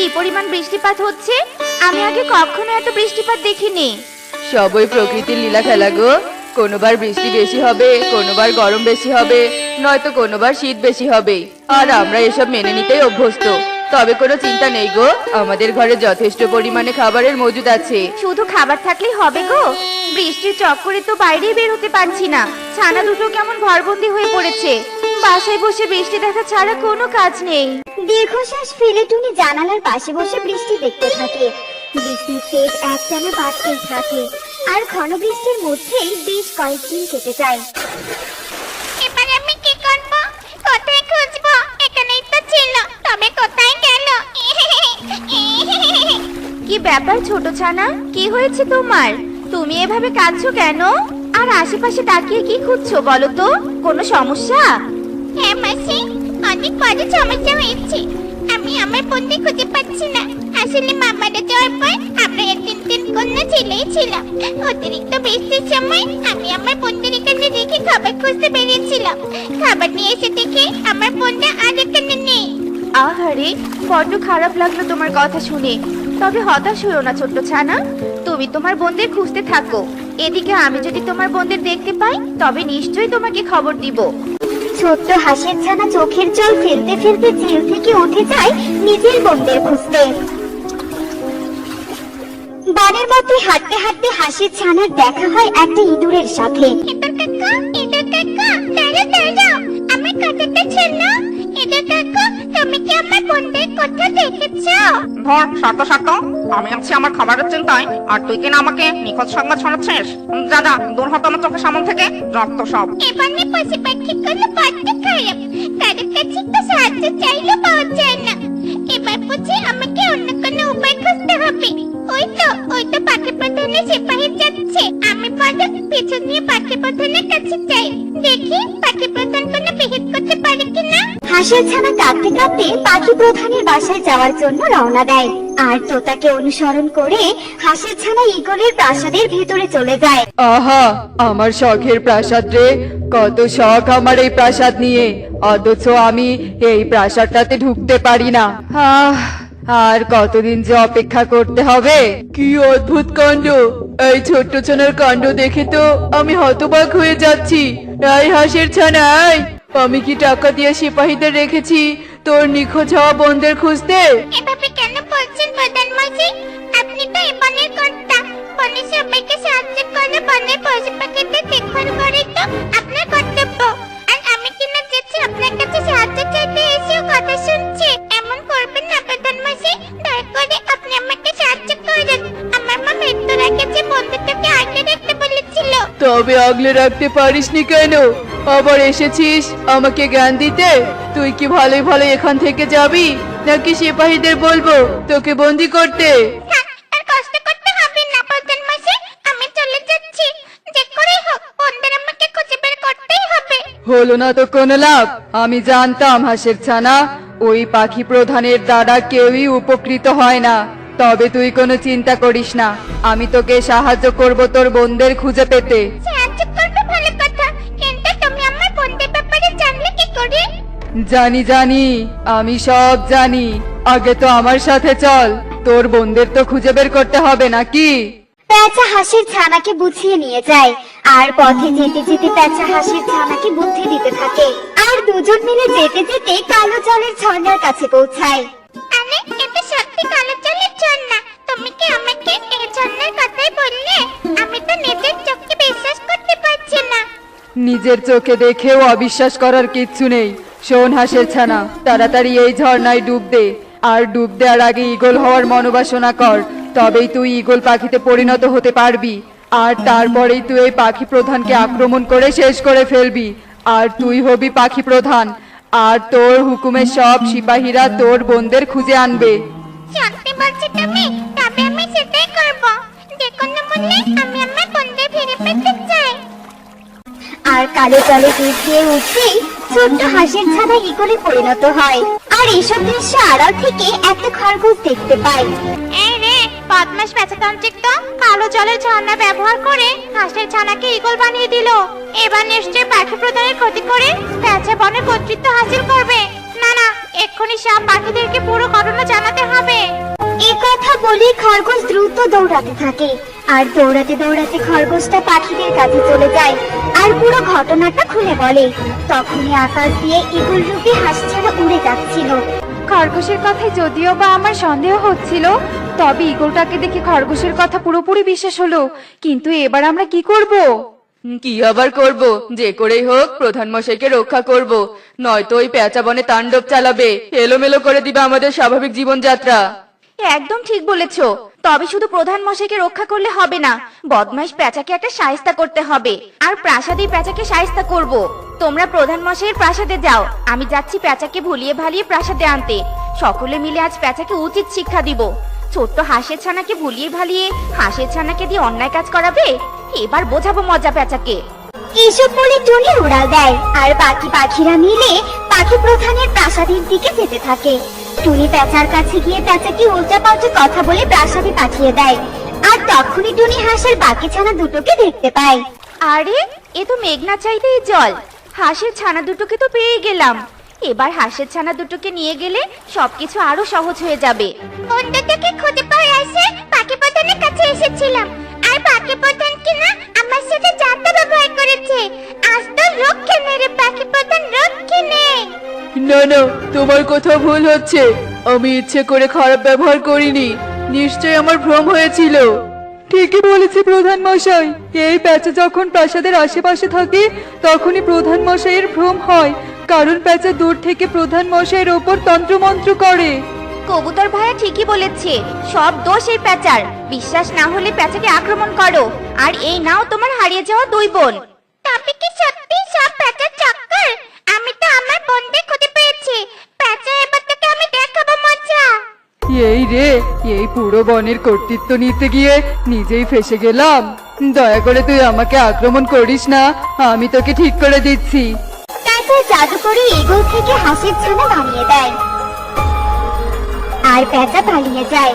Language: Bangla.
কি পরিমাণ বৃষ্টিপাত হচ্ছে। আমি আগে কখনো এত বৃষ্টিপাত দেখিনি। সবই প্রকৃতির লীলা খেলা গো। কোনোবার বৃষ্টি বেশি হবে, কোনোবার গরম বেশি হবে, নয়তো কোনোবার শীত বেশি হবে। আর আমরা এসব মেনে নিতেই অভ্যস্ত। তবে কোনো চিন্তা নেই গো, আমাদের ঘরে যথেষ্ট পরিমাণে খাবারের মজুদ আছে। শুধু খাবার থাকলেই হবে গো? বৃষ্টির চক্করে তো বাইরে বের হতে পারছি না। ছানা দুটো কেমন ঘরবন্দি হয়ে পড়েছে। বাসায় বসে বৃষ্টি দেখা ছাড়া কোনো কাজ নেই। দীর্ঘশ্বাস ফেলে টুনি জানালার পাশে বসে বৃষ্টি দেখতে থাকে। বৃষ্টির তেজ একটানা বাড়তেই থাকে, আর ঘন বৃষ্টির মধ্যেই বেশ কয়েকদিন কেটে যায়। এবার আমি কি করব? কোথায় খুঁজবো? এখানেই তো ছিল, তবে কোথায় গেল? কি ব্যাপার ছোট ছানা, কি হয়েছে তোমার? তুমি এভাবে কাঁদছো কেন? আর আশেপাশে তাকিয়ে কি খুঁজছো বলো তো? কোনো সমস্যা? হ্যাঁ মাসি, অনেক বড় সমস্যা হয়েছে। আমি আমার বোনকে খুঁজে পাচ্ছি না। আসলে মা মারা যাওয়ার পর আমরা এই তিন কন্যা ছেলেই ছিলাম। অতিরিক্ত বৃষ্টির সময় আমি আমার বোনদের এখানে রেখে খাবার খুঁজতে বেরিয়েছিলাম। খাবার নিয়ে এসে দেখে আমার বোনটা আর এখানে নেই। আহারে, বড্ড খারাপ লাগলো তোমার কথা শুনে। তবে হতাশ হইও না ছোট্ট ছানা, তুমি তোমার বোনদের খুঁজতে থাকো। এদিকে আমি যদি তোমার বোনদের দেখতে পাই তবে নিশ্চয়ই তোমাকে খবর দিব। ছোট্ট হাঁসের ছানা চোখের জল ফেলতে ফেলতে জেল থেকে উঠে যায় নিজের বোনদের খুঁজতে। বানের মধ্যে হাঁটতে হাঁটতে হাঁসের ছানার দেখা হয় একটা ইঁদুরের সাথে। ইঁদুর কাকা, ইঁদুর কাকা, দাঁড়াও দাঁড়াও, আমার কথাটা শোনো। ইঁদুর কাকা, তুমি কি আমার বোনদের কোথাও দেখেছো? ধর শত শত, আমি আছি আমার খাবারের চিন্তায়, আর তুই কিনা আমাকে নিখোঁজ সংবাদ শোনাচ্ছিস। যা যা, দূর হতো আমার চোখের সামনে থেকে, যত সব। এবারে পশু পাখিগুলো বড্ড খারাপ, কারোর কাছে তো সাহায্য চাইলেও পাওয়া যায় না। এবার বুঝি আমাকে অন্য কোনো উপায় খুঁজতে হবে। ওই তো পাখি প্রধানের সিপাহী যাচ্ছে। আমি বড় পিছন নিয়ে পাখি প্রধানের কাছে যাই, দেখি পাখি প্রধান কোনো বিহিত করতে পারে কিনা। হাঁসের ছানা কাঁদতে কাঁদতে পাখি প্রধানের বাসায় যাওয়ার জন্য রওনা দেয়, আর তোতাকে অনুসরণ করে হাঁসের ছানা ঈগলের প্রাসাদের ভেতরে চলে যায়। আহা, আমার শখের প্রাসাদ রে। কত শখ আমার এই প্রাসাদ নিয়ে, অথচ আমি এই প্রাসাদটাতে ঢুকতে পারি না। আর কতদিন যে অপেক্ষা করতে হবে। কি অদ্ভুত কাণ্ড! এই ছোট্ট ছানার কাণ্ড দেখে তো আমি হতবাক হয়ে যাচ্ছি। এই হাঁসের ছানা, আয়। আমি কি টাকা দিয়ে সিপাহীদের রেখেছি তোর নিখোঁজ হওয়া বোনদের খুঁজতে? এভাবে কেন বলছেন প্রধান মশাই? আপনি তো এই বনের কর্তা। বনের সবাইকে সাহায্য করে বনের পশু পাখিদের দেখভাল করে তো আপনার কর্তব্য। আর আমি কিনা যেছি আপনার কাছে সাহায্য চাইতে এসেও কথা শুনছি। এমন করবেন না প্রধান মশাই, দয়া করে আপনি আমাকে সাহায্য করুন। আমার মা মৃত্যুর আগে যে বন্ধুটাকে আগলে রাখতে বলেছিল। তবে আগলে রাখতে পারিসনি কেন? আবার এসেছিস আমাকে জ্ঞান দিতে? তুই কি ভালোই ভালো এখান থেকে যাবি, নাকি সিপাহীদের বলবো তোকে বন্দি করতে? থাক, আর কষ্ট করতে হবে না প্রধান মশাই, আমি চলে যাচ্ছি। যে করেই হোক বন্ধুদের আমাকে খুঁজে বের করতেই হবে। হলো না তো কোনো লাভ। আমি জানতাম হাঁসের ছানা, ওই পাখি প্রধানের দ্বারা কেউই উপকৃত হয় না। তবে তুই কোনো চিন্তা করিস না, আমি তোকে সাহায্য করব তোর বোনদের খুঁজে পেতে। সাহায্য করবে ভালো কথা, কিন্তু তুমি আমার বন্ধুদের ব্যাপারে জানলে কি করে? জানি জানি, আমি সব জানি। আগে তো আমার সাথে চল, তোর বোনদের তো খুঁজে বের করতে হবে নাকি? প্যাঁচা হাঁসের ছানাকে বুঝিয়ে নিয়ে যায়, আর পথে যেতে যেতে প্যাঁচা হাঁসের ছানাকে বুদ্ধি দিতে থাকে। আর দুজন মিলে যেতে যেতে কালো জলের ঝর্ণার কাছে পৌঁছায়। আরে, এটা সত্যি কালো জলের ঝর্ণা। তুমি কি আমাকে এই ঝর্ণার কথাই বললে? আমি তো নিজের চোখে বিশ্বাস করতে পারছি না। নিজের চোখে দেখেও অবিশ্বাস করার কিচ্ছু নেই। শোন হাঁসের ছানা, তাড়াতাড়ি এই ঝর্ণায় ডুব দে। আর ডুব দেওয়ার আগে ঈগল হওয়ার মনোবাসনা কর, তবেই তুই ঈগল পাখিতে পরিণত হতে পারবি। আর তারপরেই তুই এই পাখি প্রধানকে আক্রমণ করে শেষ করে ফেলবি। আর তুই হবি পাখি প্রধান, আর তোর হুকুমে সব সিপাহীরা তোর বোনদের খুঁজে আনবে। সত্যি বলছি তুমি? তবে আমি সেটাই করব। যে কোনো মূল্যে আমি আমার বন্ধুদের ফিরে পেতে চাই। আর কালো জলে ডুব দিয়ে উঠতেই ছোট্ট হাঁসের ছানা ঈগলে পরিণত হয়। আর এসব দৃশ্য আড়াল থেকে একটা খরগোশ দেখতে পায়। এই রে, বদমাশ পেঁচাতান্ত্রিক তো কালো জলের ঝর্ণা ব্যবহার করে হাঁসের ছানাকে ঈগল বানিয়ে দিল। এবার নিশ্চয়ই পাখি প্রধানের ক্ষতি করে পেঁচা বনের কর্তৃত্ব হাসিল করবে। না না, এক্ষুনি সব পাখিদেরকে পুরো ঘটনা জানাতে হবে। বলে খরগোশ দ্রুত দৌড়াতে থাকে। আর দৌড়াতে দৌড়াতে খরগোশটা পাখিদের কাছে চলে যায় আর পুরো ঘটনাটা খুলে বলে। তখনই আকাশ দিয়ে ঈগল রূপী হাঁসছানা উড়ে যাচ্ছিল। খরগোশের কথায় যদিও বা আমার সন্দেহ হচ্ছিল, তবে ঈগলটাকে দেখে খরগোশের কথা পুরোপুরি বিশ্বাস হলো। কিন্তু এবার আমরা কি করব? কি আবার করব? যে করেই হোক প্রধান মশাইকে রক্ষা করব, নয়তো ওই পেঁচা বনে তাণ্ডব চালাবে, এলোমেলো করে দিবে আমাদের স্বাভাবিক জীবনযাত্রা। একদম ঠিক বলেছো। তবে শুধু প্রধান মশাইকে রক্ষা করলে হবে না, বদমাইশ পেঁচাকে একটা শায়েস্তা করতে হবে। আর প্রাসাদে পেঁচাকে শায়েস্তা করব। তোমরা প্রধান মশাইয়ের প্রাসাদে যাও, আমি যাচ্ছি পেঁচাকে ভুলিয়ে ভালিয়ে প্রাসাদে আনতে। সকলে মিলে আজ পেঁচাকে উচিত শিক্ষা দিব। ছোট্ট হাঁসের ছানাকে ভুলিয়ে ভালিয়ে হাঁসের ছানাকে দিয়ে অন্যায় কাজ করাবে। এবার বোঝাবো মজা পেঁচাকে। এসব বলে টুনি উড়াল দেয় আর বাকি পাখিরা মিলে পাখি প্রধানের প্রাসাদের দিকে যেতে থাকে। টুনি পেঁচার কাছে গিয়ে পেঁচাকে উল্টাপাল্টা কথা বলে প্রাসাদে পাঠিয়ে দেয়। আর তখনই টুনি হাঁসের বাকি ছানা দুটোকে দেখতে পায়। আরে এ তো মেঘনা চাইতেই জল। হাঁসের ছানা দুটোকে তো পেয়ে গেলাম। এবার হাঁসের ছানা দুটোকে নিয়ে গেলে সবকিছু আরো সহজ হয়ে যাবে। বন্ধুটাকে খুঁজে পাওয়া আসে পাখি প্রধানের কাছে এসেছিলাম। আর পাখি প্রধান কিনা আমার সাথে যাতা ব্যবহার করেছে। আজ তো রক্ষে নেই রে পাখি প্রধান, রক্ষে নেই। না না, তোমার কোথাও ভুল হচ্ছে। আমি ইচ্ছে করে খারাপ ব্যবহার করিনি, নিশ্চয় আমার ভ্রম হয়েছিল। ঠিকই বলেছে প্রধান মশাই, এই পেঁচা যখন প্রাসাদের আশেপাশে থাকে তখনই প্রধান মশাইয়ের ভ্রম হয়, কারণ পেঁচা দূর থেকে প্রধান মশাইয়ের ওপর তন্ত্রমন্ত্র করে। কবুতর ভাইয়া ঠিকই বলেছে, সব দোষ এই পেঁচার। বিশ্বাস না হলে পেঁচাকে আক্রমণ করো। আর এই নাও তোমার হারিয়ে যাওয়া দুই বোন। তবে কি সত্যি সব পেঁচার চক্কর? আমি তো আমার বোনদের খুঁজে পেয়েছি। পেঁচা এবার তোকে আমি দেখাবো মজা। এই রে, এই পুরো বনের কর্তৃত্ব নিতে গিয়ে নিজেই ফেসে গেলাম। দয়া করে তুই আমাকে আক্রমণ করিস না, আমি তোকে ঠিক করে দিচ্ছি। পেঁচা জাদু করে ঈগল থেকে হাঁসের ছানা বানিয়ে দেয় আর পেঁচা পালিয়ে যায়।